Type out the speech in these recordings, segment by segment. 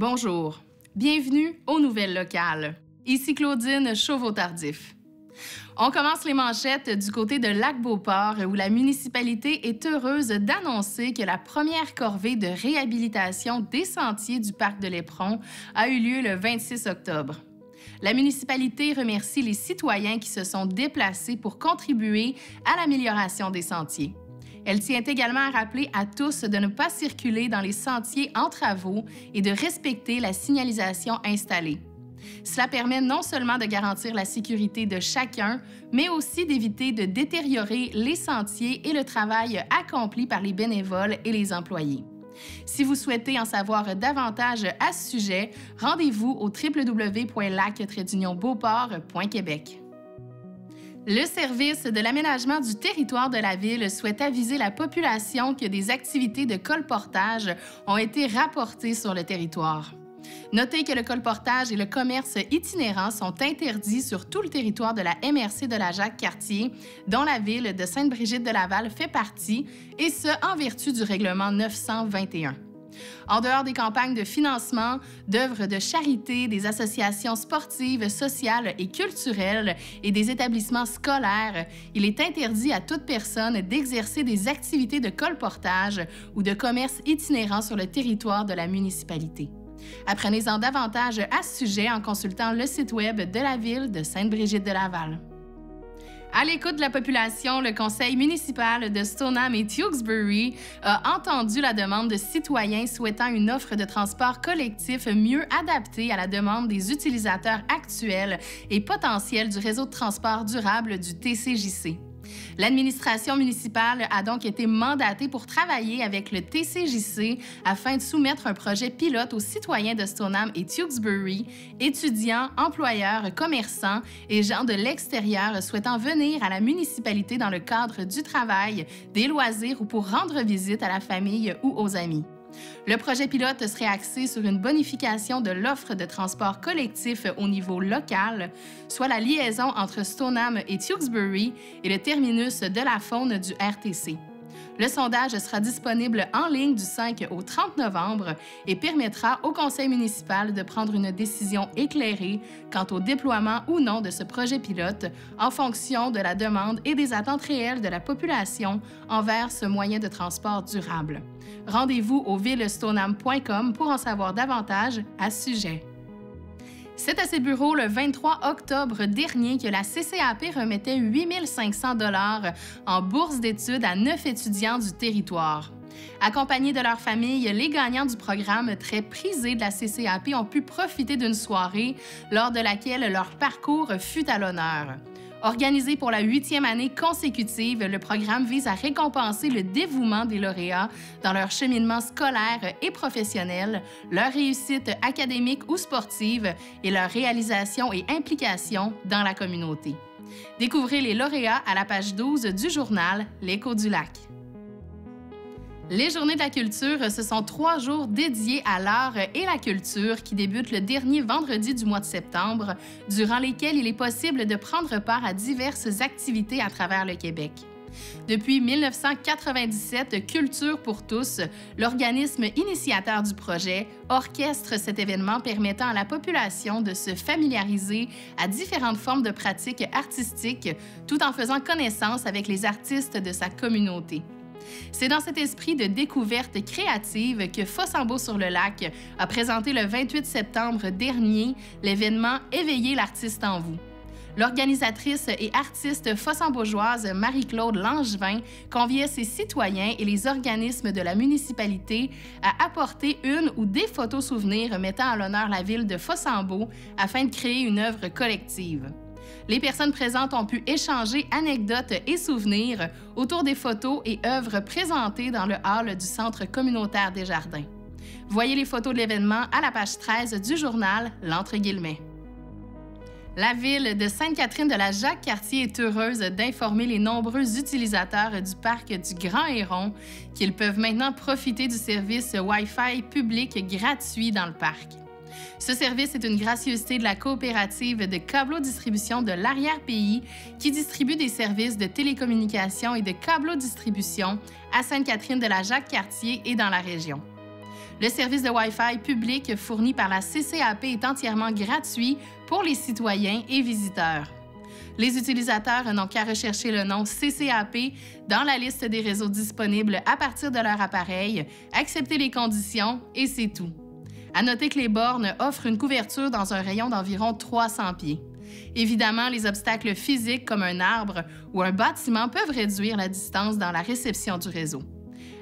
Bonjour, bienvenue aux Nouvelles locales. Ici Claudine Chauveau-Tardif. On commence les manchettes du côté de Lac-Beauport où la municipalité est heureuse d'annoncer que la première corvée de réhabilitation des sentiers du parc de l'Éperon a eu lieu le 26 octobre. La municipalité remercie les citoyens qui se sont déplacés pour contribuer à l'amélioration des sentiers. Elle tient également à rappeler à tous de ne pas circuler dans les sentiers en travaux et de respecter la signalisation installée. Cela permet non seulement de garantir la sécurité de chacun, mais aussi d'éviter de détériorer les sentiers et le travail accompli par les bénévoles et les employés. Si vous souhaitez en savoir davantage à ce sujet, rendez-vous au www.lac-beauport.québec. Le service de l'aménagement du territoire de la ville souhaite aviser la population que des activités de colportage ont été rapportées sur le territoire. Notez que le colportage et le commerce itinérant sont interdits sur tout le territoire de la MRC de la Jacques-Cartier, dont la ville de Sainte-Brigitte-de-Laval fait partie, et ce, en vertu du règlement 921. En dehors des campagnes de financement, d'œuvres de charité, des associations sportives, sociales et culturelles et des établissements scolaires, il est interdit à toute personne d'exercer des activités de colportage ou de commerce itinérant sur le territoire de la municipalité. Apprenez-en davantage à ce sujet en consultant le site web de la ville de Sainte-Brigitte-de-Laval. À l'écoute de la population, le conseil municipal de Stoneham et Tewksbury a entendu la demande de citoyens souhaitant une offre de transport collectif mieux adaptée à la demande des utilisateurs actuels et potentiels du réseau de transport durable du TCJC. L'administration municipale a donc été mandatée pour travailler avec le TCJC afin de soumettre un projet pilote aux citoyens de Stoneham et Tewksbury, étudiants, employeurs, commerçants et gens de l'extérieur souhaitant venir à la municipalité dans le cadre du travail, des loisirs ou pour rendre visite à la famille ou aux amis. Le projet pilote serait axé sur une bonification de l'offre de transport collectif au niveau local, soit la liaison entre Stoneham et Tewksbury et le terminus de la faune du RTC. Le sondage sera disponible en ligne du 5 au 30 novembre et permettra au conseil municipal de prendre une décision éclairée quant au déploiement ou non de ce projet pilote en fonction de la demande et des attentes réelles de la population envers ce moyen de transport durable. Rendez-vous au villestoneham.com pour en savoir davantage à ce sujet. C'est à ses bureaux le 23 octobre dernier que la CCAP remettait 8 500 $ en bourse d'études à 9 étudiants du territoire. Accompagnés de leurs familles, les gagnants du programme très prisé de la CCAP ont pu profiter d'une soirée lors de laquelle leur parcours fut à l'honneur. Organisé pour la 8e année consécutive, le programme vise à récompenser le dévouement des lauréats dans leur cheminement scolaire et professionnel, leur réussite académique ou sportive et leur réalisation et implication dans la communauté. Découvrez les lauréats à la page 12 du journal L'Écho du Lac. Les Journées de la culture, ce sont 3 jours dédiés à l'art et la culture qui débutent le dernier vendredi du mois de septembre, durant lesquels il est possible de prendre part à diverses activités à travers le Québec. Depuis 1997, Culture pour tous, l'organisme initiateur du projet, orchestre cet événement permettant à la population de se familiariser à différentes formes de pratiques artistiques tout en faisant connaissance avec les artistes de sa communauté. C'est dans cet esprit de découverte créative que Fossambeau-sur-le-Lac a présenté le 28 septembre dernier l'événement « Éveillez l'artiste en vous ». L'organisatrice et artiste fossambeaugeoise Marie-Claude Langevin conviait ses citoyens et les organismes de la municipalité à apporter une ou des photos souvenirs mettant à l'honneur la ville de Fossambeau afin de créer une œuvre collective. Les personnes présentes ont pu échanger anecdotes et souvenirs autour des photos et œuvres présentées dans le hall du Centre communautaire des Jardins. Voyez les photos de l'événement à la page 13 du journal L'Entre-Guillemets. La ville de Sainte-Catherine de la Jacques-Cartier est heureuse d'informer les nombreux utilisateurs du parc du Grand Héron qu'ils peuvent maintenant profiter du service Wi-Fi public gratuit dans le parc. Ce service est une gracieuseté de la coopérative de câblo-distribution de l'arrière-pays qui distribue des services de télécommunications et de câblo-distribution à Sainte-Catherine de la Jacques-Cartier et dans la région. Le service de Wi-Fi public fourni par la CCAP est entièrement gratuit pour les citoyens et visiteurs. Les utilisateurs n'ont qu'à rechercher le nom CCAP dans la liste des réseaux disponibles à partir de leur appareil, accepter les conditions et c'est tout. À noter que les bornes offrent une couverture dans un rayon d'environ 300 pieds. Évidemment, les obstacles physiques comme un arbre ou un bâtiment peuvent réduire la distance dans la réception du réseau.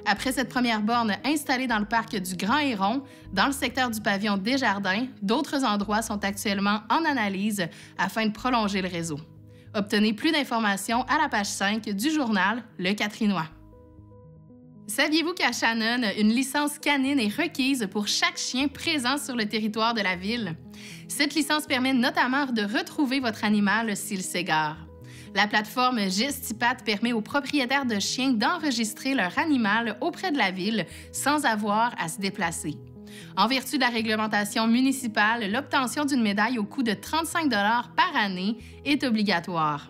Après cette première borne installée dans le parc du Grand Héron, dans le secteur du pavillon Desjardins, d'autres endroits sont actuellement en analyse afin de prolonger le réseau. Obtenez plus d'informations à la page 5 du journal Le Catrinois. Saviez-vous qu'à Shannon, une licence canine est requise pour chaque chien présent sur le territoire de la ville? Cette licence permet notamment de retrouver votre animal s'il s'égare. La plateforme Gestipat permet aux propriétaires de chiens d'enregistrer leur animal auprès de la ville sans avoir à se déplacer. En vertu de la réglementation municipale, l'obtention d'une médaille au coût de 35 $ par année est obligatoire.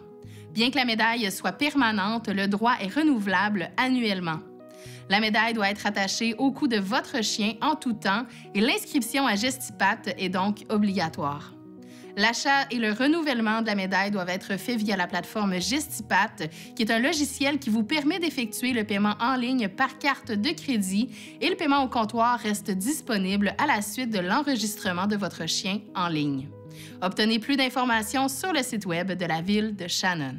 Bien que la médaille soit permanente, le droit est renouvelable annuellement. La médaille doit être attachée au cou de votre chien en tout temps et l'inscription à Gestipat est donc obligatoire. L'achat et le renouvellement de la médaille doivent être faits via la plateforme Gestipat, qui est un logiciel qui vous permet d'effectuer le paiement en ligne par carte de crédit et le paiement au comptoir reste disponible à la suite de l'enregistrement de votre chien en ligne. Obtenez plus d'informations sur le site web de la ville de Shannon.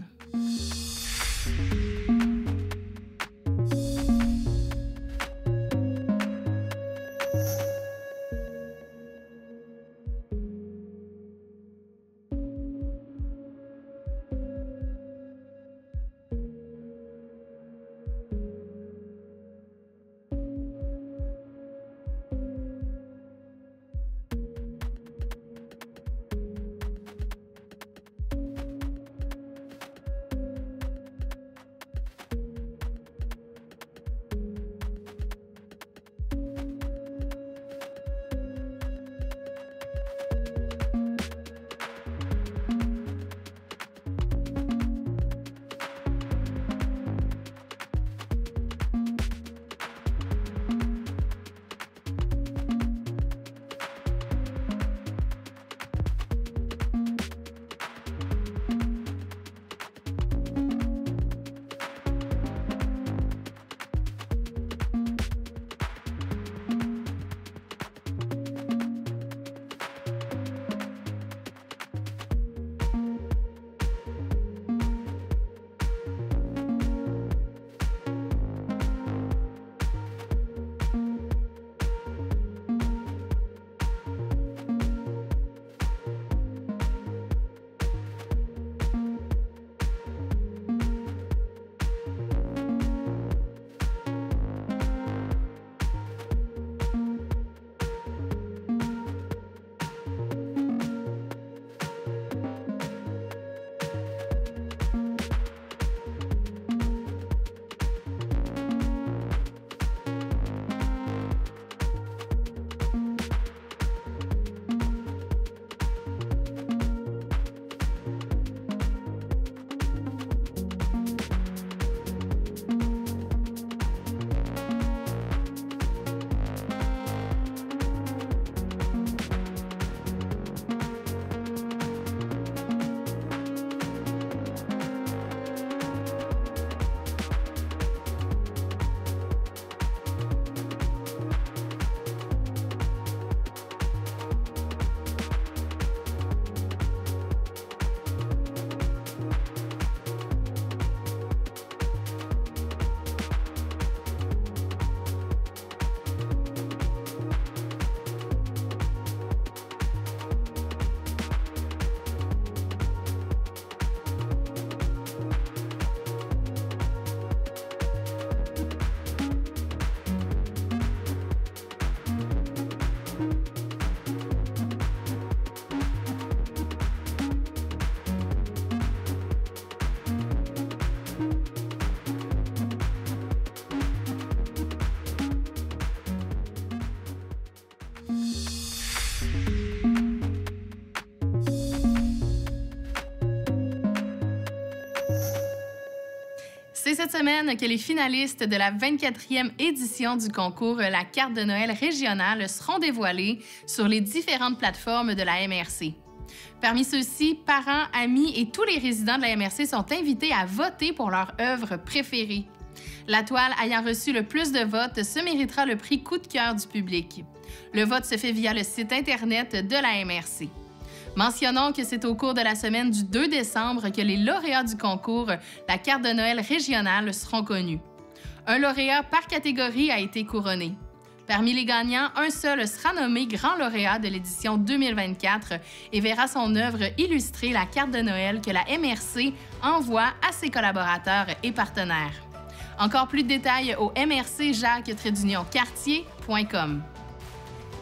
C'est cette semaine que les finalistes de la 24e édition du concours La carte de Noël régionale seront dévoilés sur les différentes plateformes de la MRC. Parmi ceux-ci, parents, amis et tous les résidents de la MRC sont invités à voter pour leur œuvre préférée. La toile ayant reçu le plus de votes se méritera le prix coup de cœur du public. Le vote se fait via le site Internet de la MRC. Mentionnons que c'est au cours de la semaine du 2 décembre que les lauréats du concours La carte de Noël régionale seront connus. Un lauréat par catégorie a été couronné. Parmi les gagnants, un seul sera nommé grand lauréat de l'édition 2024 et verra son œuvre illustrer la carte de Noël que la MRC envoie à ses collaborateurs et partenaires. Encore plus de détails au mrcjacques-cartier.com.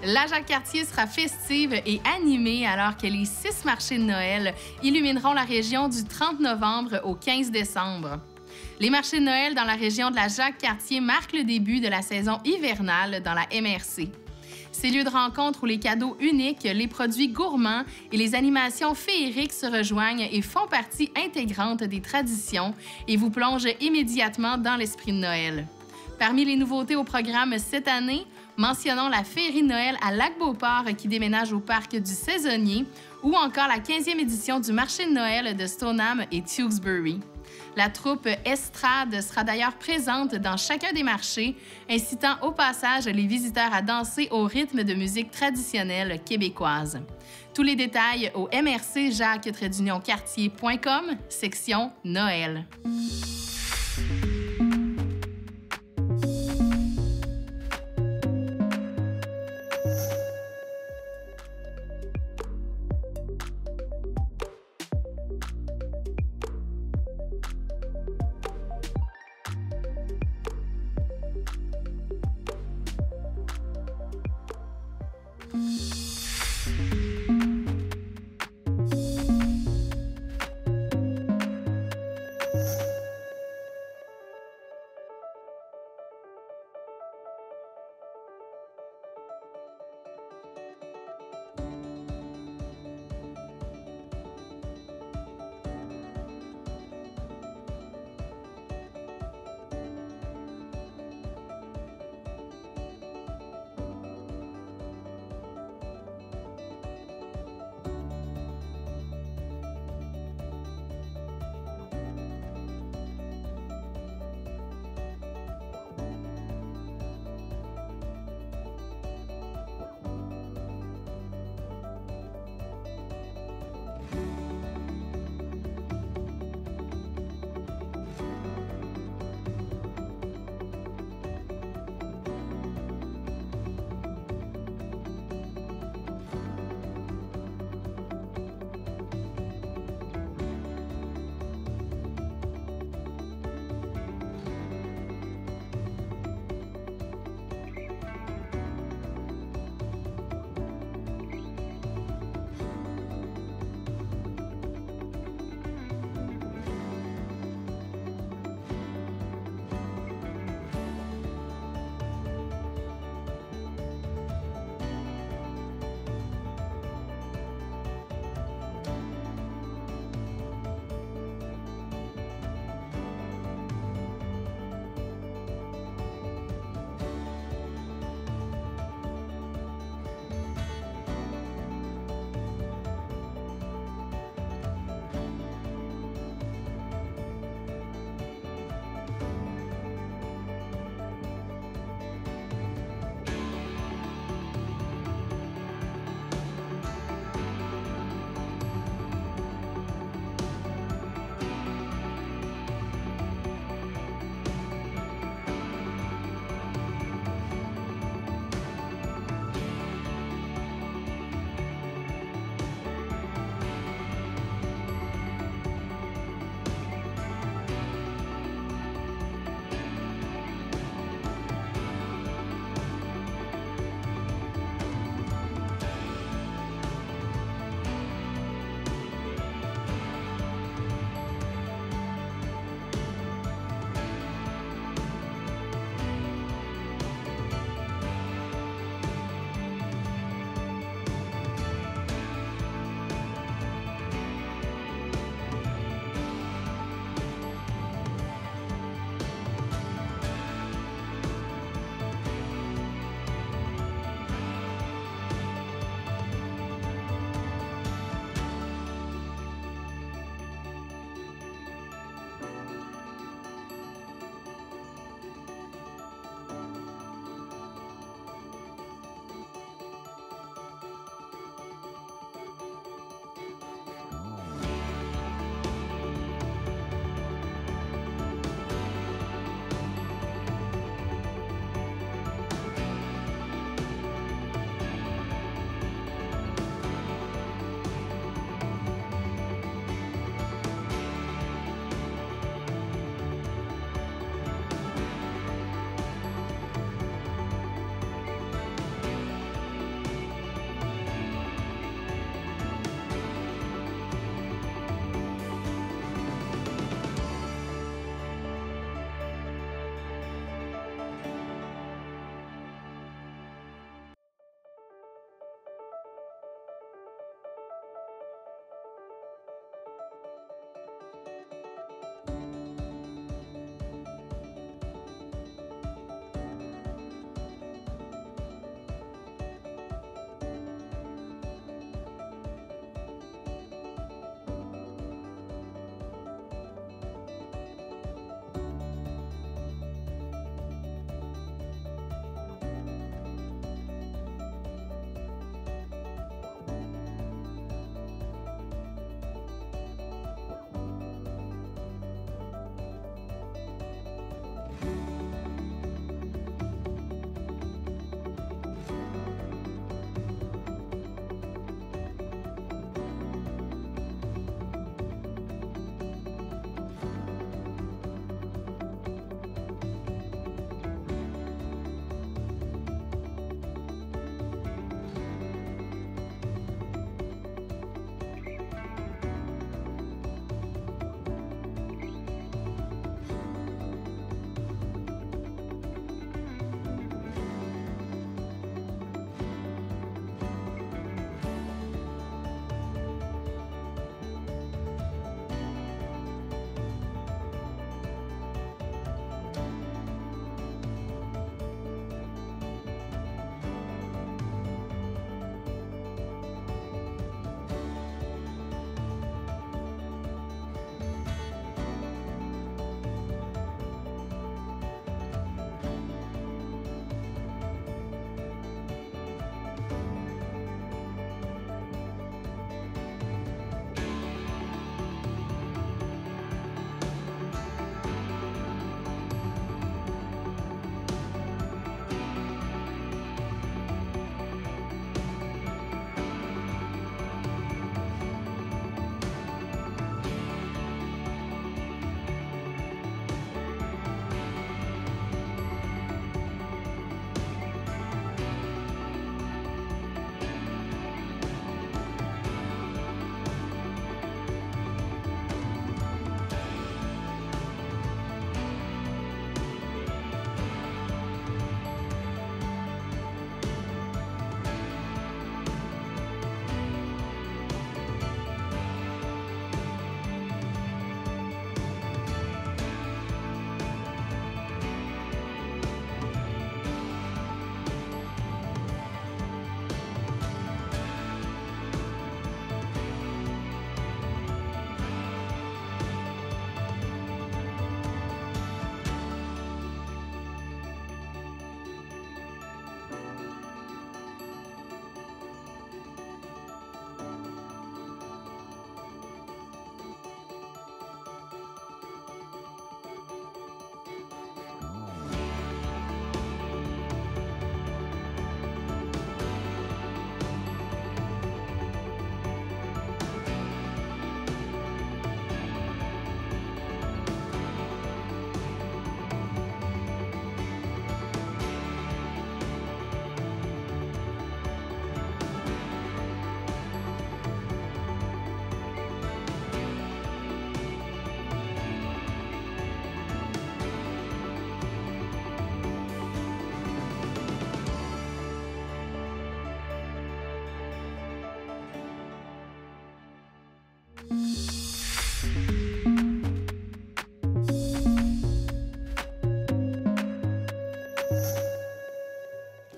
La Jacques-Cartier sera festive et animée alors que les 6 marchés de Noël illumineront la région du 30 novembre au 15 décembre. Les marchés de Noël dans la région de la Jacques-Cartier marquent le début de la saison hivernale dans la MRC. Ces lieux de rencontre où les cadeaux uniques, les produits gourmands et les animations féeriques se rejoignent et font partie intégrante des traditions et vous plongent immédiatement dans l'esprit de Noël. Parmi les nouveautés au programme cette année, mentionnons la Féerie de Noël à Lac-Beauport qui déménage au parc du Saisonnier ou encore la 15e édition du marché de Noël de Stoneham et Tewkesbury. La troupe Estrade sera d'ailleurs présente dans chacun des marchés, incitant au passage les visiteurs à danser au rythme de musique traditionnelle québécoise. Tous les détails au mrcjacques-cartier.com, section Noël.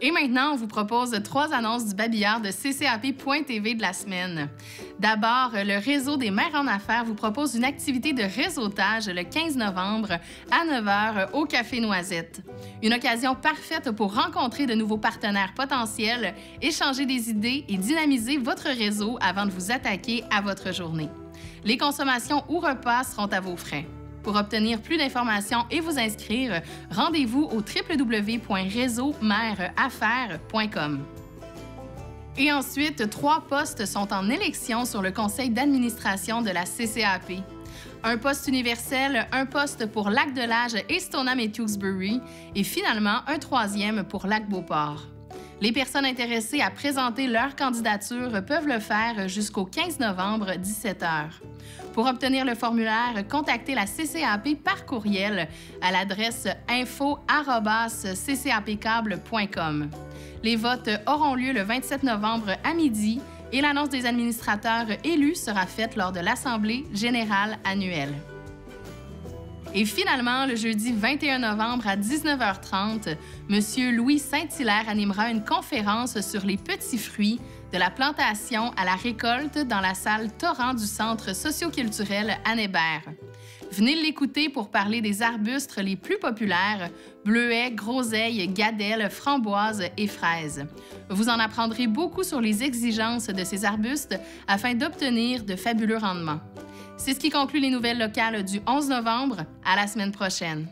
Et maintenant, on vous propose 3 annonces du babillard de ccap.tv de la semaine. D'abord, le Réseau des mères en affaires vous propose une activité de réseautage le 15 novembre à 9 h au Café Noisette. Une occasion parfaite pour rencontrer de nouveaux partenaires potentiels, échanger des idées et dynamiser votre réseau avant de vous attaquer à votre journée. Les consommations ou repas seront à vos frais. Pour obtenir plus d'informations et vous inscrire, rendez-vous au www.réseaumaresaffaires.com. Et ensuite, 3 postes sont en élection sur le conseil d'administration de la CCAP. Un poste universel, un poste pour Lac-de-Lage et Stoneham et Tewksbury, et finalement un 3e pour Lac-Beauport. Les personnes intéressées à présenter leur candidature peuvent le faire jusqu'au 15 novembre, 17 h. Pour obtenir le formulaire, contactez la CCAP par courriel à l'adresse info@ccapcable.com. Les votes auront lieu le 27 novembre à midi et l'annonce des administrateurs élus sera faite lors de l'Assemblée générale annuelle. Et finalement, le jeudi 21 novembre à 19 h 30, M. Louis Saint-Hilaire animera une conférence sur les petits fruits de la plantation à la récolte dans la salle Torrent du Centre socio-culturel Anne Hébert. Venez l'écouter pour parler des arbustes les plus populaires, bleuets, groseilles, gadelles, framboises et fraises. Vous en apprendrez beaucoup sur les exigences de ces arbustes afin d'obtenir de fabuleux rendements. C'est ce qui conclut les nouvelles locales du 11 novembre. À la semaine prochaine.